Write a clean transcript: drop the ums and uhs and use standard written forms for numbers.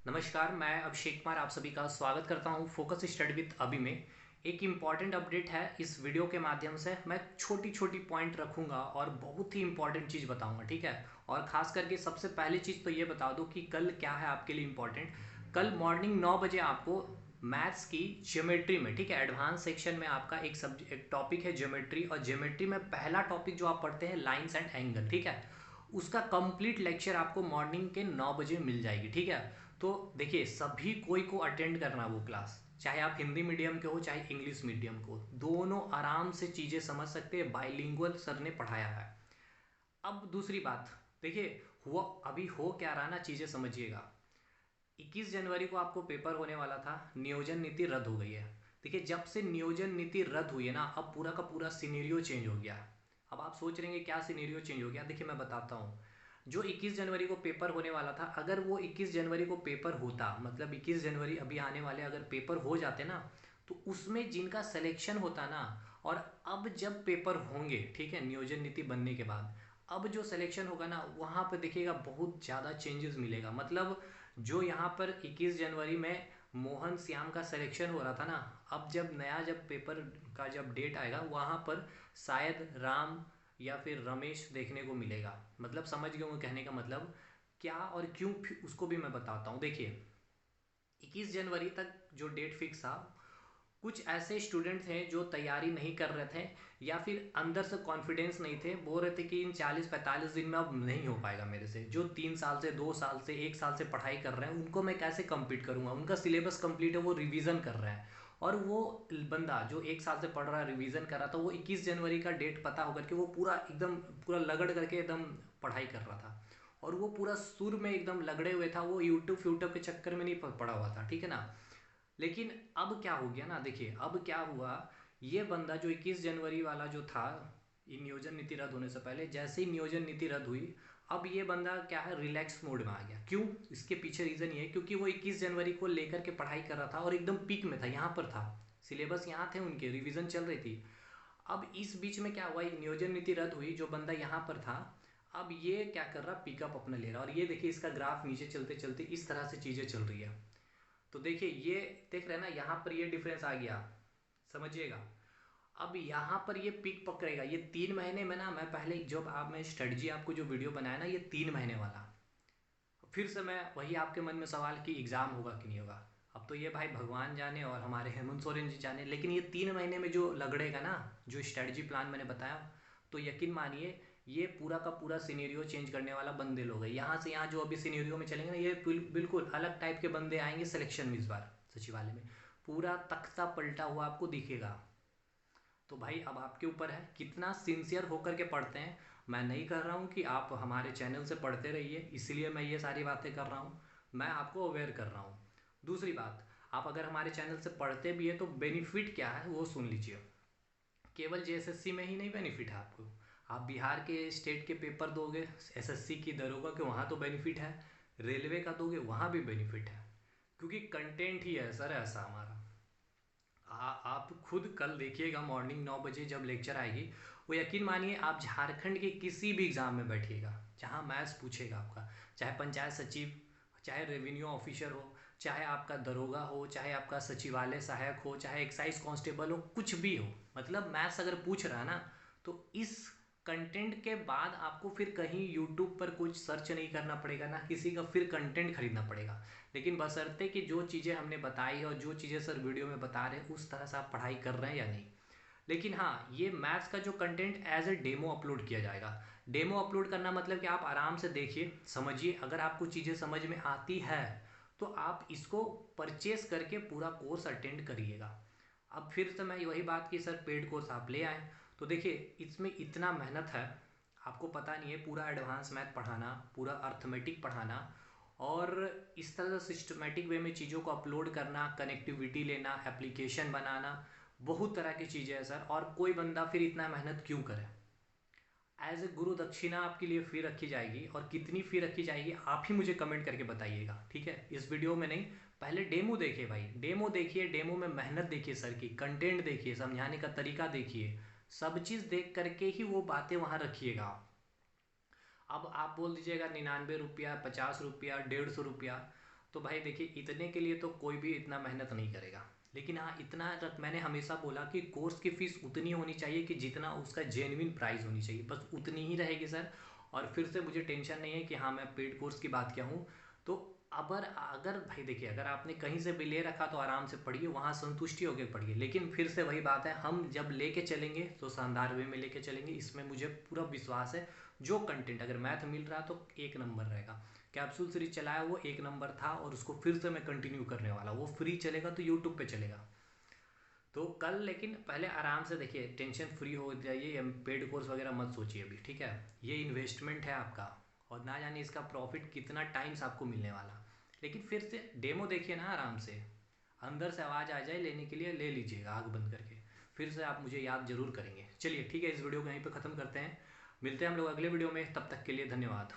नमस्कार, मैं अभिषेक कुमार आप सभी का स्वागत करता हूं फोकस स्टडी विद अभी में। एक इम्पॉर्टेंट अपडेट है। इस वीडियो के माध्यम से मैं छोटी छोटी पॉइंट रखूंगा और बहुत ही इंपॉर्टेंट चीज़ बताऊंगा, ठीक है। और ख़ास करके सबसे पहली चीज़ तो ये बता दूं कि कल क्या है आपके लिए इम्पॉर्टेंट। कल मॉर्निंग 9 बजे आपको मैथ्स की ज्योमेट्री में, ठीक है, एडवांस सेक्शन में आपका एक टॉपिक है ज्योमेट्री। और ज्योमेट्री में पहला टॉपिक जो आप पढ़ते हैं लाइन्स एंड एंगल, ठीक है, उसका कंप्लीट लेक्चर आपको मॉर्निंग के 9 बजे मिल जाएगी, ठीक है। तो देखिए, सभी कोई को अटेंड करना वो क्लास, चाहे आप हिंदी मीडियम के हो चाहे इंग्लिश मीडियम को, दोनों आराम से चीज़ें समझ सकते हैं। बाइलिंगुअल सर ने पढ़ाया है। अब दूसरी बात, देखिए हुआ अभी हो क्या रहा ना, चीज़ें समझिएगा। 21 जनवरी को आपको पेपर होने वाला था, नियोजन नीति रद्द हो गई है। देखिए, जब से नियोजन नीति रद्द हुई है ना, अब पूरा का पूरा सिनेरियो चेंज हो गया। अब आप सोच रहे हैं क्या सिनेरियो चेंज हो गया, देखिए मैं बताता हूँ। जो 21 जनवरी को पेपर होने वाला था, अगर वो 21 जनवरी को पेपर होता, मतलब 21 जनवरी अभी आने वाले अगर पेपर हो जाते ना, तो उसमें जिनका सिलेक्शन होता ना, और अब जब पेपर होंगे, ठीक है, नियोजन नीति बनने के बाद अब जो सिलेक्शन होगा ना, वहाँ पर देखिएगा बहुत ज़्यादा चेंजेस मिलेगा। मतलब जो यहाँ पर 21 जनवरी में मोहन श्याम का सिलेक्शन हो रहा था ना, अब जब पेपर का जब डेट आएगा, वहाँ पर शायद राम या फिर रमेश देखने को मिलेगा। मतलब समझ गए होंगे कहने का मतलब क्या और क्यों, उसको भी मैं बताता हूँ। देखिए, 21 जनवरी तक जो डेट फिक्स था, कुछ ऐसे स्टूडेंट थे जो तैयारी नहीं कर रहे थे या फिर अंदर से कॉन्फिडेंस नहीं थे, बोल रहे थे कि इन 40-45 दिन में अब नहीं हो पाएगा मेरे से। जो 3 साल से 2 साल से 1 साल से पढ़ाई कर रहे हैं, उनको मैं कैसे कंप्लीट करूंगा। उनका सिलेबस कंप्लीट है, वो रिवीजन कर रहे हैं। और वो बंदा जो 1 साल से पढ़ रहा है, रिवीजन कर रहा था, वो 21 जनवरी का डेट पता होकर के वो पूरा एकदम पूरा लगड़ करके एकदम पढ़ाई कर रहा था। और वो पूरा सुर में एकदम लगड़े हुए था, वो यूट्यूब फ्यूट्यूब के चक्कर में नहीं पड़ा हुआ था, ठीक है ना। लेकिन अब क्या हो गया ना, देखिए अब क्या हुआ। ये बंदा जो 21 जनवरी वाला जो था, ये नियोजन नीति रद्द होने से पहले, जैसे ही नियोजन नीति रद्द हुई, अब ये बंदा क्या है, रिलैक्स मोड में आ गया। क्यों? इसके पीछे रीज़न ये है क्योंकि वो 21 जनवरी को लेकर के पढ़ाई कर रहा था और एकदम पीक में था, यहाँ पर था, सिलेबस यहाँ थे, उनके रिविज़न चल रही थी। अब इस बीच में क्या हुआ, नियोजन नीति रद्द हुई, जो बंदा यहाँ पर था, अब ये क्या कर रहा, पिकअप अपना ले रहा। और ये देखिए, इसका ग्राफ नीचे चलते चलते इस तरह से चीज़ें चल रही है। तो देखिए, ये देख रहे हैं ना, यहाँ पर ये डिफरेंस आ गया, समझिएगा। अब यहाँ पर ये पिक पकड़ेगा, ये 3 महीने में ना, मैं पहले जब आप मैं स्ट्रेटजी आपको जो वीडियो बनाया ना, ये 3 महीने वाला, फिर से मैं वही आपके मन में सवाल कि एग्ज़ाम होगा कि नहीं होगा। अब तो ये भाई भगवान जाने और हमारे हेमंत सोरेन जी जाने, लेकिन ये 3 महीने में जो लगड़ेगा ना, जो स्ट्रेटजी प्लान मैंने बताया, तो यकीन मानिए ये पूरा का पूरा सिनेरियो चेंज करने वाला बंदे लोग हैं। यहाँ से यहाँ जो अभी सिनेरियो में चलेंगे ना, ये बिल्कुल अलग टाइप के बंदे आएंगे सिलेक्शन में। इस बार सचिवालय में पूरा तख्ता पलटा हुआ आपको दिखेगा। तो भाई अब आपके ऊपर है कितना सिंसियर होकर के पढ़ते हैं। मैं नहीं कर रहा हूँ कि आप हमारे चैनल से पढ़ते रहिए, इसलिए मैं ये सारी बातें कर रहा हूँ। मैं आपको अवेयर कर रहा हूँ। दूसरी बात, आप अगर हमारे चैनल से पढ़ते भी है तो बेनिफिट क्या है वो सुन लीजिए। केवल जेएसएससी में ही नहीं बेनिफिट है आपको, आप बिहार के स्टेट के पेपर दोगे, एसएससी की दरोगा के, वहाँ तो बेनिफिट है। रेलवे का दोगे, वहाँ भी बेनिफिट है। क्योंकि कंटेंट ही है सर ऐसा हमारा। आप खुद कल देखिएगा मॉर्निंग 9 बजे जब लेक्चर आएगी, वो यकीन मानिए आप झारखंड के किसी भी एग्ज़ाम में बैठिएगा, जहाँ मैथ्स पूछेगा आपका, चाहे पंचायत सचिव, चाहे रेवेन्यू ऑफिसर हो, चाहे आपका दरोगा हो, चाहे आपका सचिवालय सहायक हो, चाहे एक्साइज कांस्टेबल हो, कुछ भी हो, मतलब मैथ्स अगर पूछ रहा है ना, तो इस कंटेंट के बाद आपको फिर कहीं यूट्यूब पर कुछ सर्च नहीं करना पड़ेगा, ना किसी का फिर कंटेंट खरीदना पड़ेगा। लेकिन बशर्ते कि जो चीज़ें हमने बताई और जो चीज़ें सर वीडियो में बता रहे हैं उस तरह से आप पढ़ाई कर रहे हैं या नहीं। लेकिन हाँ, ये मैथ्स का जो content as a demo upload किया जाएगा। डेमो अपलोड करना मतलब कि आप आराम से देखिए, समझिए, अगर आपको चीज़ें समझ में आती है तो आप इसको परचेस करके पूरा कोर्स अटेंड करिएगा। अब फिर से मैं वही बात की, सर पेड कोर्स आप ले आए, तो देखिए इसमें इतना मेहनत है, आपको पता नहीं है, पूरा एडवांस मैथ पढ़ाना, पूरा अर्थमेटिक पढ़ाना, और इस तरह से सिस्टमेटिक वे में चीज़ों को अपलोड करना, कनेक्टिविटी लेना, एप्लीकेशन बनाना, बहुत तरह की चीज़ें हैं सर। और कोई बंदा फिर इतना मेहनत क्यों करे। एज ए गुरु दक्षिणा आपके लिए फ़ी रखी जाएगी, और कितनी फ़ी रखी जाएगी आप ही मुझे कमेंट करके बताइएगा, ठीक है, इस वीडियो में नहीं। पहले डेमो देखिए भाई, डेमो देखिए, डेमो में मेहनत देखिए सर की, कंटेंट देखिए, समझाने का तरीका देखिए, सब चीज़ देख करके ही वो बातें वहाँ रखिएगा आप। अब आप बोल दीजिएगा 99 रुपया, 50 रुपया, 150 रुपया, तो भाई देखिए, इतने के लिए तो कोई भी इतना मेहनत नहीं करेगा। लेकिन हाँ, इतना मैंने हमेशा बोला कि कोर्स की फ़ीस उतनी होनी चाहिए कि जितना उसका जेन्युइन प्राइस होनी चाहिए, बस उतनी ही रहेगी सर। और फिर से मुझे टेंशन नहीं है कि हाँ, मैं पेड कोर्स की बात क्या हूँ। तो अगर अगर भाई देखिए, अगर आपने कहीं से भी ले रखा तो आराम से पढ़िए, वहाँ संतुष्टि होकर पढ़िए। लेकिन फिर से वही बात है, हम जब लेके चलेंगे तो शानदार वे में लेके चलेंगे, इसमें मुझे पूरा विश्वास है। जो कंटेंट अगर मैथ मिल रहा तो एक नंबर रहेगा। कैप्सूल सीरीज चलाया वो एक नंबर था, और उसको फिर से मैं कंटिन्यू करने वाला। वो फ्री चलेगा तो यूट्यूब पे चलेगा। तो कल, लेकिन पहले आराम से देखिए, टेंशन फ्री हो जाइए। ये पेड कोर्स वगैरह मत सोचिए अभी, ठीक है। ये इन्वेस्टमेंट है आपका, और ना जाने इसका प्रॉफिट कितना टाइम्स आपको मिलने वाला। लेकिन फिर से डेमो देखिए ना आराम से, अंदर से आवाज़ आ जाए लेने के लिए, ले लीजिएगा आग बंद करके। फिर से आप मुझे याद जरूर करेंगे। चलिए ठीक है, इस वीडियो को यहीं पे ख़त्म करते हैं। मिलते हैं हम लोग अगले वीडियो में, तब तक के लिए धन्यवाद।